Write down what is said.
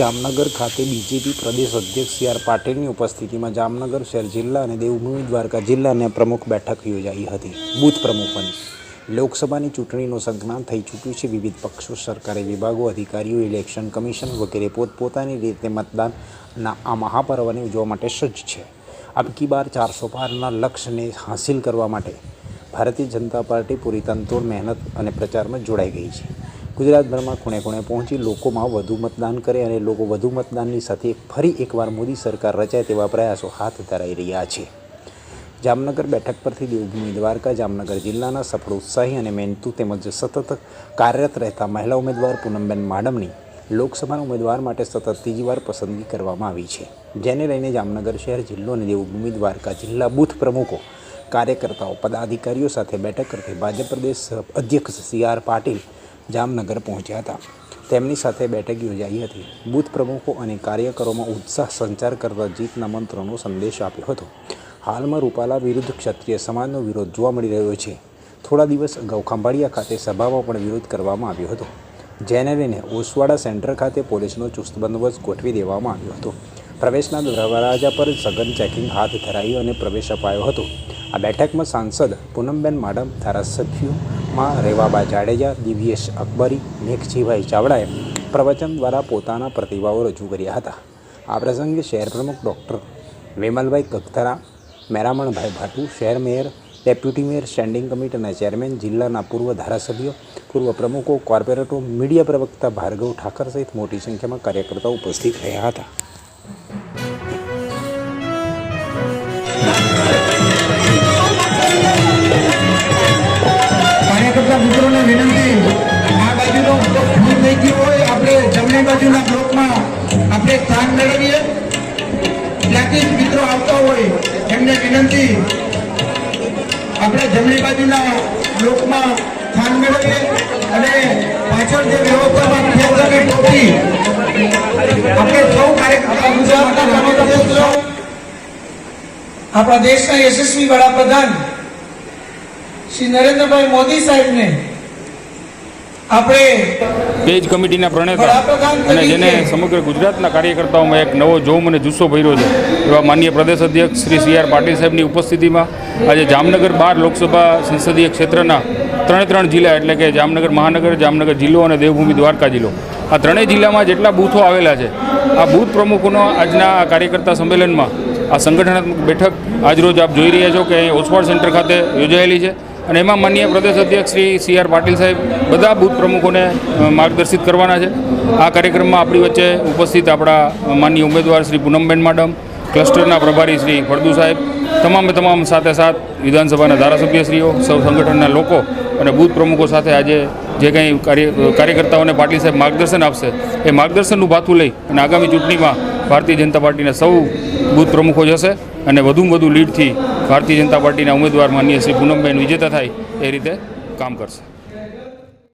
જામનગર ખાતે બીજેપી પ્રદેશ અધ્યક્ષ C R પાટીલની ઉપસ્થિતિમાં જામનગર શહેર જિલ્લા અને દેવભૂમિ દ્વારકા જિલ્લાના પ્રમુખ બેઠક યોજાઈ હતી। બૂથ પ્રમુખોની લોકસભાની ચૂંટણીનું સંકલન થઈ ચૂક્યું છે। વિવિધ પક્ષો, સરકારી વિભાગો, અધિકારીઓ, ઇલેક્શન કમિશન વગેરે પોતપોતાની રીતે મતદાનના આ મહાપર્વને ઉજવવા માટે સજ્જ છે। અબકી બાર 400 પારના લક્ષ્યને હાંસિલ કરવા માટે ભારતીય જનતા પાર્ટી પૂરી તનતોડ મહેનત અને પ્રચારમાં જોડાઈ ગઈ છે। ગુજરાતભરમાં ખૂણે ખૂણે પહોંચી લોકોમાં વધુ મતદાન કરે અને લોકો વધુ મતદાનની સાથે ફરી એકવાર મોદી સરકાર રચાય તેવા પ્રયાસો હાથ ધરાઈ રહ્યા છે। જામનગર બેઠક પરથી દેવભૂમિ દ્વારકા જામનગર જિલ્લાના સફળ, ઉત્સાહી અને મહેનતુ તેમજ સતત કાર્યરત રહેતા મહિલા ઉમેદવાર પૂનમબેન માડમની લોકસભાના ઉમેદવાર માટે સતત ત્રીજી વાર પસંદગી કરવામાં આવી છે, જેને લઈને જામનગર શહેર, જિલ્લો અને દેવભૂમિ દ્વારકા જિલ્લા બૂથ પ્રમુખો, કાર્યકર્તાઓ, પદાધિકારીઓ સાથે બેઠક કરતી ભાજપ પ્રદેશ અધ્યક્ષ સી આર પાટીલ જામનગર પહોંચ્યા હતા। તેમની સાથે બેઠક યોજાઈ હતી। બૂથ પ્રમુખો અને કાર્યકરોમાં ઉત્સાહ સંચાર કરતા જીતના મંત્રનો સંદેશ આપ્યો હતો। હાલમાં રૂપાલા વિરુદ્ધ ક્ષત્રિય સમાજનો વિરોધ જોવા મળી રહ્યો છે। થોડા દિવસ અગાઉ ખંભાળિયા ખાતે સભામાં પણ વિરોધ કરવામાં આવ્યો હતો, જેને લઈને ઓસવાડા સેન્ટર ખાતે પોલીસનો ચુસ્ત બંદોબસ્ત ગોઠવી દેવામાં આવ્યો હતો। પ્રવેશના દરવાજા પર સઘન ચેકિંગ હાથ ધરાયું અને પ્રવેશ અપાયો હતો। આ બેઠકમાં સાંસદ પૂનમબેન માડમ, ધારાસભ્યોમાં રેવાબા જાડેજા, દિવ્યેશ અકબરી, મેઘજીભાઈ ચાવડાએ પ્રવચન દ્વારા પોતાના પ્રતિભાવો રજૂ કર્યા હતા। આ પ્રસંગે શહેર પ્રમુખ ડૉક્ટર વિમલભાઈ કગથરા, મેરામણભાઈ ભાટુ, શહેર મેયર, ડેપ્યુટી મેયર, સ્ટેન્ડિંગ કમિટીના ચેરમેન, જિલ્લાના પૂર્વ ધારાસભ્યો, પૂર્વ પ્રમુખો, કોર્પોરેટરો, મીડિયા પ્રવક્તા ભાર્ગવ ઠાકર સહિત મોટી સંખ્યામાં કાર્યકર્તાઓ ઉપસ્થિત રહ્યા હતા। કાર્યકર્તા મિત્રોને વિનંતી, આ બાજુનો ફૂલ થઈ ગયો હોય, આપણે જમણી બાજુના બ્લોકમાં આપણે સ્થાન મેળવીએ। ત્યાંથી જ મિત્રો આવતા હોય એમને વિનંતી, આપણે જમણી બાજુના બ્લોકમાં સ્થાન મેળવીએ અને પાછળ જે વ્યવસ્થામાં ખેતરની ટોપી આપણે સૌ કાર્યકર્તા ગુજરાતના આપણા દેશના યશસ્વી વડાપ્રધાન શ્રી નરેન્દ્રભાઈ મોદી સાહેબને આપણે પેજ કમિટીના પ્રણેતા અને જેને સમગ્ર ગુજરાતના કાર્યકર્તાઓમાં એક નવો જોમ અને જુસ્સો ભર્યો છે એવા માનનીય પ્રદેશ અધ્યક્ષ શ્રી સી આર પાટીલ સાહેબની ઉપસ્થિતિમાં આજે જામનગર 12 લોકસભા સંસદીય ક્ષેત્રના 3 જિલ્લા એટલે કે જામનગર મહાનગર, જામનગર જિલ્લો અને દેવભૂમિ દ્વારકા જિલ્લો, આ ત્રણેય જિલ્લામાં જેટલા બૂથો આવેલા છે, આ બૂથ પ્રમુખોનો આજના આ કાર્યકર્તા સંમેલનમાં આ સંગઠનાત્મક બેઠક આજરોજ આપ જોઈ રહ્યા છો કે અહીં ઓસવાડ સેન્ટર ખાતે યોજાયેલી છે અને એમાં માનનીય પ્રદેશ અધ્યક્ષ શ્રી સી આર પાટીલ સાહેબ બધા બૂથ પ્રમુખોને માર્ગદર્શિત કરવાના છે। આ કાર્યક્રમમાં આપણી વચ્ચે ઉપસ્થિત આપણા માનનીય ઉમેદવાર શ્રી પૂનમબેન માડમ, ક્લસ્ટરના પ્રભારી શ્રી ફળદુ સાહેબ, તમામ સાથે વિધાનસભાના ધારાસભ્યશ્રીઓ, સૌ સંગઠનના લોકો અને બૂથ પ્રમુખો સાથે આજે જે કંઈ કાર્યકર્તાઓને પાટીલ સાહેબ માર્ગદર્શન આપશે એ માર્ગદર્શનનું ભાથું લઈ અને આગામી ચૂંટણીમાં ભારતીય જનતા પાર્ટીના સૌ બૂથ પ્રમુખો જશે અને વધુમાં વધુ લીડથી ભારતીય જનતા પાર્ટીના ઉમેદવાર માનનીય શ્રી પૂનમબેન વિજેતા થાય એ રીતે કામ કરશે।